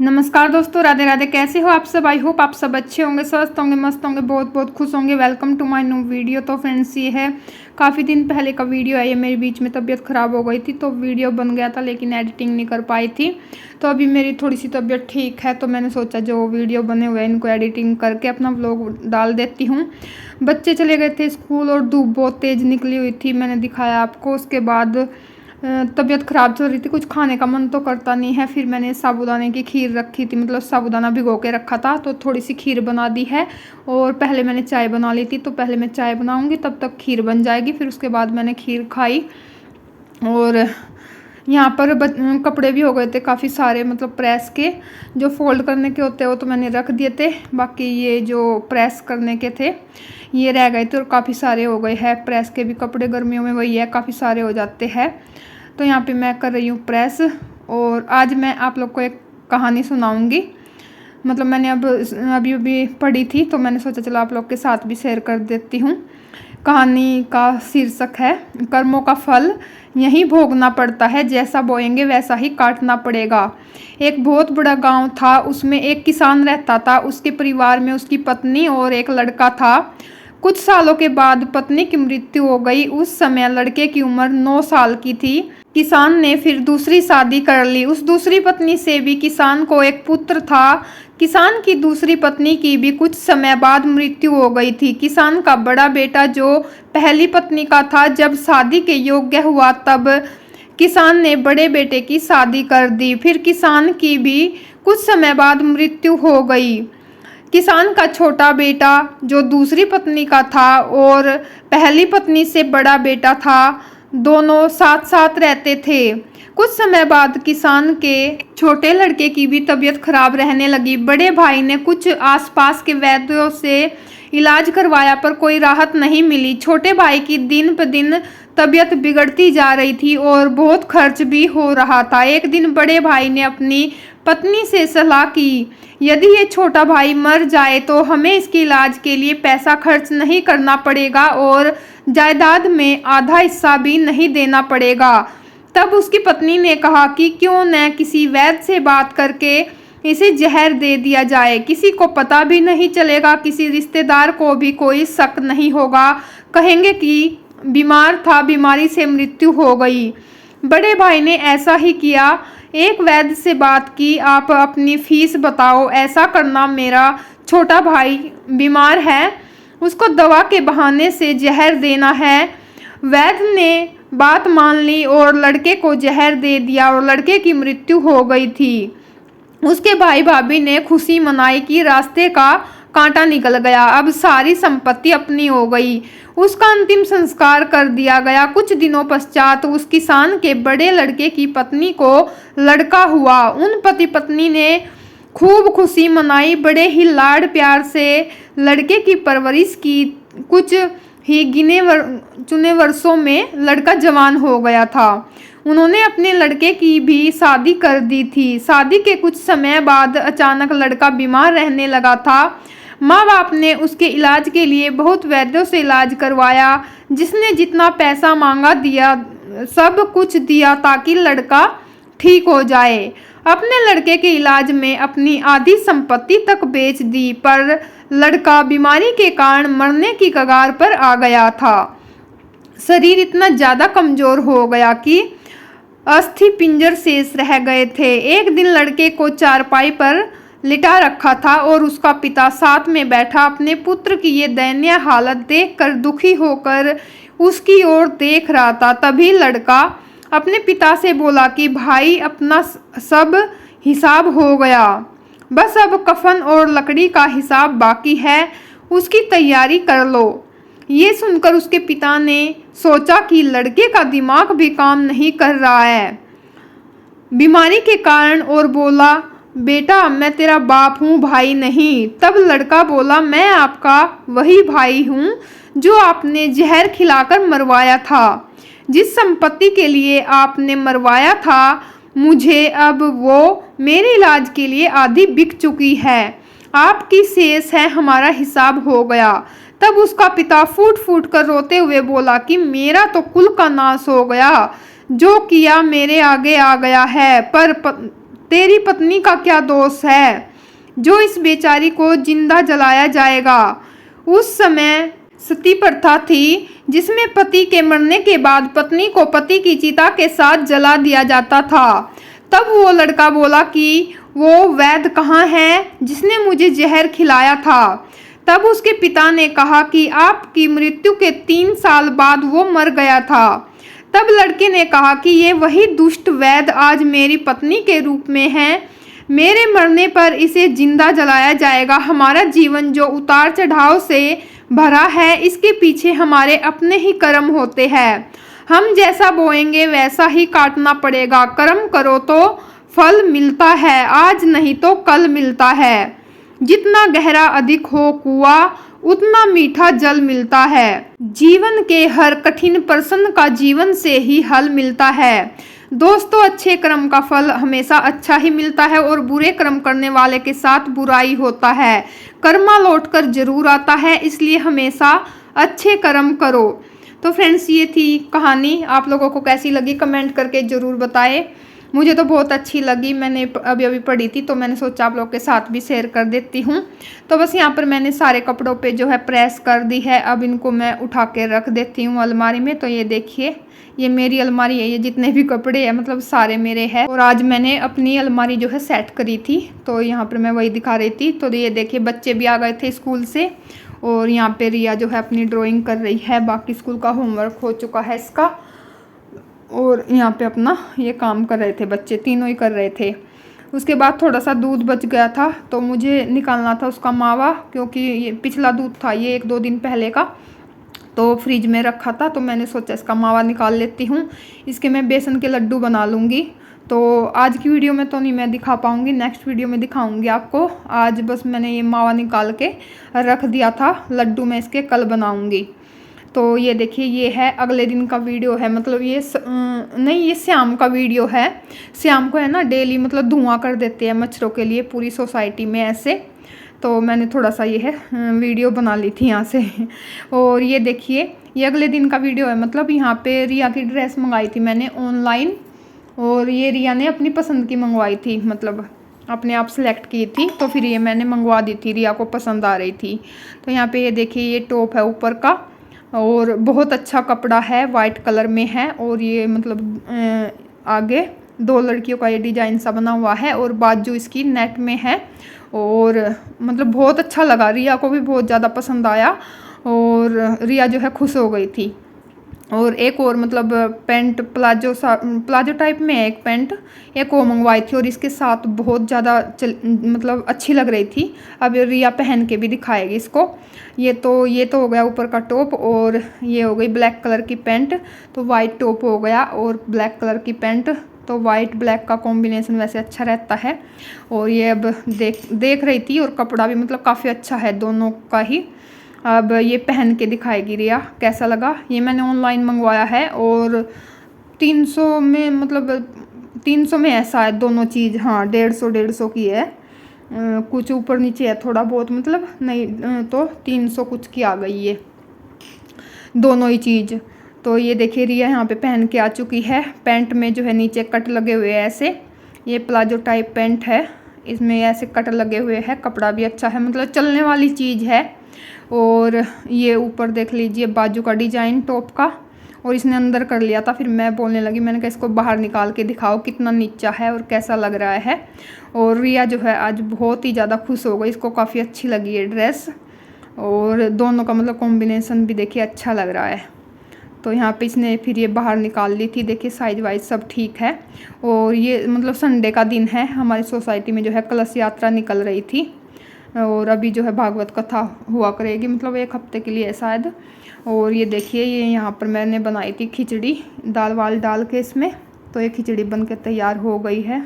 नमस्कार दोस्तों, राधे राधे। कैसे हो आप सब? आई होप आप सब अच्छे होंगे, स्वस्थ होंगे, मस्त होंगे, बहुत बहुत खुश होंगे। Welcome to my new video. तो फ्रेंड्स, ये है काफ़ी दिन पहले का वीडियो है। ये मेरी बीच में तबीयत ख़राब हो गई थी तो वीडियो बन गया था, लेकिन एडिटिंग नहीं कर पाई थी। तो अभी मेरी थोड़ी सी तबीयत ठीक है तो मैंने सोचा जो वीडियो बने हुए हैं इनको एडिटिंग करके अपना व्लॉग डाल देती हूँ। बच्चे चले गए थे स्कूल और धूप बहुत तेज़ निकली हुई थी, मैंने दिखाया आपको। उसके बाद तबीयत ख़राब चल रही थी, कुछ खाने का मन तो करता नहीं है। फिर मैंने साबूदाने की खीर रखी थी, मतलब साबूदाना भिगो के रखा था, तो थोड़ी सी खीर बना दी है। और पहले मैंने चाय बना ली थी, तो पहले मैं चाय बनाऊंगी तब तक खीर बन जाएगी। फिर उसके बाद मैंने खीर खाई। और यहाँ पर कपड़े भी हो गए थे काफ़ी सारे, मतलब प्रेस के जो फोल्ड करने के होते हैं वो तो मैंने रख दिए थे। बाकी ये जो प्रेस करने के थे ये रह गए थे और काफ़ी सारे हो गए हैं। प्रेस के भी कपड़े गर्मियों में वही है, काफ़ी सारे हो जाते हैं। तो यहाँ पे मैं कर रही हूँ प्रेस। और आज मैं आप लोग को एक कहानी सुनाऊंगी, मतलब मैंने अभी पढ़ी थी तो मैंने सोचा चलो आप लोग के साथ भी शेयर कर देती हूँ। कहानी का शीर्षक है कर्मों का फल यहीं भोगना पड़ता है, जैसा बोएंगे वैसा ही काटना पड़ेगा। एक बहुत बड़ा गांव था, उसमें एक किसान रहता था। उसके परिवार में उसकी पत्नी और एक लड़का था। कुछ सालों के बाद पत्नी की मृत्यु हो गई। उस समय लड़के की उम्र 9 साल की थी। किसान ने फिर दूसरी शादी कर ली। उस दूसरी पत्नी से भी किसान को एक पुत्र था। किसान की दूसरी पत्नी की भी कुछ समय बाद मृत्यु हो गई थी। किसान का बड़ा बेटा जो पहली पत्नी का था, जब शादी के योग्य हुआ तब किसान ने बड़े बेटे की शादी कर दी। फिर किसान की भी कुछ समय बाद मृत्यु हो गई। किसान का छोटा बेटा जो दूसरी पत्नी का था और पहली पत्नी से बड़ा बेटा था, दोनों साथ साथ रहते थे। कुछ समय बाद किसान के छोटे लड़के की भी तबीयत खराब रहने लगी। बड़े भाई ने कुछ आसपास के वैद्यों से इलाज करवाया पर कोई राहत नहीं मिली। छोटे भाई की दिन ब दिन तबीयत बिगड़ती जा रही थी और बहुत खर्च भी हो रहा था। एक दिन बड़े भाई ने अपनी पत्नी से सलाह की, यदि ये छोटा भाई मर जाए तो हमें इसके इलाज के लिए पैसा खर्च नहीं करना पड़ेगा और जायदाद में आधा हिस्सा भी नहीं देना पड़ेगा। तब उसकी पत्नी ने कहा कि क्यों न किसी वैद्य से बात करके इसे जहर दे दिया जाए, किसी को पता भी नहीं चलेगा, किसी रिश्तेदार को भी कोई शक नहीं होगा, कहेंगे कि बीमार था, बीमारी से मृत्यु हो गई। बड़े भाई ने ऐसा ही किया। एक वैद्य से बात की, आप अपनी फीस बताओ, ऐसा करना, मेरा छोटा भाई बीमार है, उसको दवा के बहाने से जहर देना है। वैद्य ने बात मान ली और लड़के को जहर दे दिया और लड़के की मृत्यु हो गई थी। उसके भाई भाभी ने खुशी मनाई कि रास्ते का कांटा निकल गया, अब सारी संपत्ति अपनी हो गई। उसका अंतिम संस्कार कर दिया गया। कुछ दिनों पश्चात उस किसान के बड़े लड़के की पत्नी को लड़का हुआ। उन पति पत्नी ने खूब खुशी मनाई, बड़े ही लाड़ प्यार से लड़के की परवरिश की। कुछ ही गिने चुने वर्षों में लड़का जवान हो गया था। उन्होंने अपने लड़के की भी शादी कर दी थी। शादी के कुछ समय बाद अचानक लड़का बीमार रहने लगा था। माँ बाप ने उसके इलाज के लिए बहुत वैद्यों से इलाज करवाया। जिसने जितना पैसा मांगा दिया, सब कुछ दिया ताकि लड़का ठीक हो जाए। अपने लड़के के इलाज में अपनी आधी संपत्ति तक बेच दी, पर लड़का बीमारी के कारण मरने की कगार पर आ गया था। शरीर इतना ज़्यादा कमज़ोर हो गया कि अस्थि पिंजर शेष रह गए थे। एक दिन लड़के को चारपाई पर लिटा रखा था और उसका पिता साथ में बैठा अपने पुत्र की ये दयनीय हालत देखकर दुखी होकर उसकी ओर देख रहा था। तभी लड़का अपने पिता से बोला कि भाई, अपना सब हिसाब हो गया, बस अब कफन और लकड़ी का हिसाब बाकी है, उसकी तैयारी कर लो। ये सुनकर उसके पिता ने सोचा कि लड़के का दिमाग भी काम नहीं कर रहा है बीमारी के कारण, और बोला, बेटा मैं तेरा बाप हूँ, भाई नहीं। तब लड़का बोला, मैं आपका वही भाई हूँ जो आपने जहर खिलाकर मरवाया था। जिस संपत्ति के लिए आपने मरवाया था, मुझे अब वो मेरे इलाज के लिए आधी बिक चुकी है। आपकी शेष है, हमारा हिसाब हो गया। तब उसका पिता फूट फूट कर रोते हुए बोला कि मेरा तो कुल का नाश हो गया, जो किया मेरे आगे आ गया है, पर तेरी पत्नी का क्या दोष है जो इस बेचारी को जिंदा जलाया जाएगा। उस समय सती प्रथा थी जिसमें पति के मरने के बाद पत्नी को पति की चिता के साथ जला दिया जाता था। तब वो लड़का बोला कि वो वैद्य कहाँ है जिसने मुझे जहर खिलाया था। तब उसके पिता ने कहा कि आपकी मृत्यु के 3 साल बाद वो मर गया था। तब लड़के ने कहा कि ये वही दुष्ट वैद्य आज मेरी पत्नी के रूप में है। मेरे मरने पर इसे जिंदा जलाया जाएगा। हमारा जीवन जो उतार चढ़ाव से भरा है, इसके पीछे हमारे अपने ही कर्म होते हैं। हम जैसा बोएंगे वैसा ही काटना पड़ेगा। कर्म करो तो फल मिलता है, आज नहीं तो कल मिलता है। जितना गहरा अधिक हो कुआं, उतना मीठा जल मिलता है। जीवन के हर कठिन प्रश्न का जीवन से ही हल मिलता है। दोस्तों, अच्छे कर्म का फल हमेशा अच्छा ही मिलता है और बुरे कर्म करने वाले के साथ बुराई होता है। कर्मा लौटकर जरूर आता है, इसलिए हमेशा अच्छे कर्म करो। तो फ्रेंड्स, ये थी कहानी। आप लोगों को कैसी लगी कमेंट करके ज़रूर बताएं। मुझे तो बहुत अच्छी लगी, मैंने अभी पढ़ी थी तो मैंने सोचा आप लोग के साथ भी शेयर कर देती हूँ। तो बस यहाँ पर मैंने सारे कपड़ों पे जो है प्रेस कर दी है। अब इनको मैं उठा के रख देती हूँ अलमारी में। तो ये देखिए, ये मेरी अलमारी है, ये जितने भी कपड़े हैं मतलब सारे मेरे हैं। और आज मैंने अपनी अलमारी जो है सेट करी थी, तो यहाँ पर मैं वही दिखा रही थी। तो ये देखिए, बच्चे भी आ गए थे स्कूल से और यहाँ पे रिया जो है अपनी ड्राइंग कर रही है। बाकी स्कूल का होमवर्क हो चुका है इसका। और यहाँ पे अपना ये काम कर रहे थे बच्चे, तीनों ही कर रहे थे। उसके बाद थोड़ा सा दूध बच गया था तो मुझे निकालना था उसका मावा, क्योंकि ये पिछला दूध था, ये 1-2 दिन पहले का, तो फ्रिज में रखा था। तो मैंने सोचा इसका मावा निकाल लेती हूँ। इसके मैं बेसन के लड्डू बना लूँगी। तो आज की वीडियो में तो नहीं मैं दिखा पाऊँगी, नेक्स्ट वीडियो में दिखाऊँगी आपको। आज बस मैंने ये मावा निकाल के रख दिया था, लड्डू मैं इसके कल बनाऊँगी। तो ये देखिए, ये है अगले दिन का वीडियो है, मतलब ये नहीं, ये शाम का वीडियो है। शाम को है ना डेली मतलब धुआं कर देते हैं मच्छरों के लिए पूरी सोसाइटी में ऐसे। तो मैंने थोड़ा सा ये है वीडियो बना ली थी यहाँ से। और ये देखिए, ये अगले दिन का वीडियो है। मतलब यहाँ पे रिया की ड्रेस मंगाई थी मैंने ऑनलाइन, और ये रिया ने अपनी पसंद की मंगवाई थी, मतलब अपने आप सेलेक्ट की थी। तो फिर ये मैंने मंगवा दी थी, रिया को पसंद आ रही थी। तो यहाँ पे ये देखिए, ये टॉप है ऊपर का और बहुत अच्छा कपड़ा है, वाइट कलर में है। और ये मतलब आगे 2 लड़कियों का ये डिजाइन सा बना हुआ है और बाजू इसकी नेट में है। और मतलब बहुत अच्छा लगा, रिया को भी बहुत ज़्यादा पसंद आया और रिया जो है खुश हो गई थी। और एक और मतलब पैंट प्लाजो टाइप में है, एक पैंट एक वो मंगवाई थी और इसके साथ बहुत ज़्यादा मतलब अच्छी लग रही थी। अब रिया पहन के भी दिखाएगी इसको। ये तो हो गया ऊपर का टॉप, और ये हो गई ब्लैक कलर की पैंट। तो वाइट टॉप हो गया और ब्लैक कलर की पैंट। तो वाइट ब्लैक का कॉम्बिनेशन वैसे अच्छा रहता है। और ये अब देख रही थी, और कपड़ा भी मतलब काफ़ी अच्छा है दोनों का ही। अब ये पहन के दिखाएगी रिया कैसा लगा। ये मैंने ऑनलाइन मंगवाया है और 300 में, मतलब 300 में ऐसा है दोनों चीज़। हाँ, 150 की है, कुछ ऊपर नीचे है थोड़ा बहुत, मतलब नहीं तो 300 कुछ की आ गई ये दोनों ही चीज़। तो ये देखिए, रिया यहाँ पे पहन के आ चुकी है। पैंट में जो है नीचे कट लगे हुए हैं ऐसे, ये प्लाजो टाइप पैंट है, इसमें ऐसे कट लगे हुए हैं। कपड़ा भी अच्छा है, मतलब चलने वाली चीज़ है। और ये ऊपर देख लीजिए बाजू का डिजाइन टॉप का, और इसने अंदर कर लिया था। फिर मैं बोलने लगी, मैंने कहा इसको बाहर निकाल के दिखाओ कितना नीचा है और कैसा लग रहा है। और रिया जो है आज बहुत ही ज़्यादा खुश हो गई, इसको काफ़ी अच्छी लगी है ड्रेस। और दोनों का मतलब कॉम्बिनेशन भी देखिए अच्छा लग रहा है। तो यहाँ पे इसने फिर ये बाहर निकाल ली थी, देखिए साइज वाइज सब ठीक है। और ये मतलब संडे का दिन है, हमारी सोसाइटी में जो है कलश यात्रा निकल रही थी और अभी जो है भागवत कथा हुआ करेगी, मतलब 1 हफ्ते के लिए शायद। और ये देखिए, ये यहाँ पर मैंने बनाई थी खिचड़ी दाल वाल डाल के इसमें। तो ये खिचड़ी बन के तैयार हो गई है।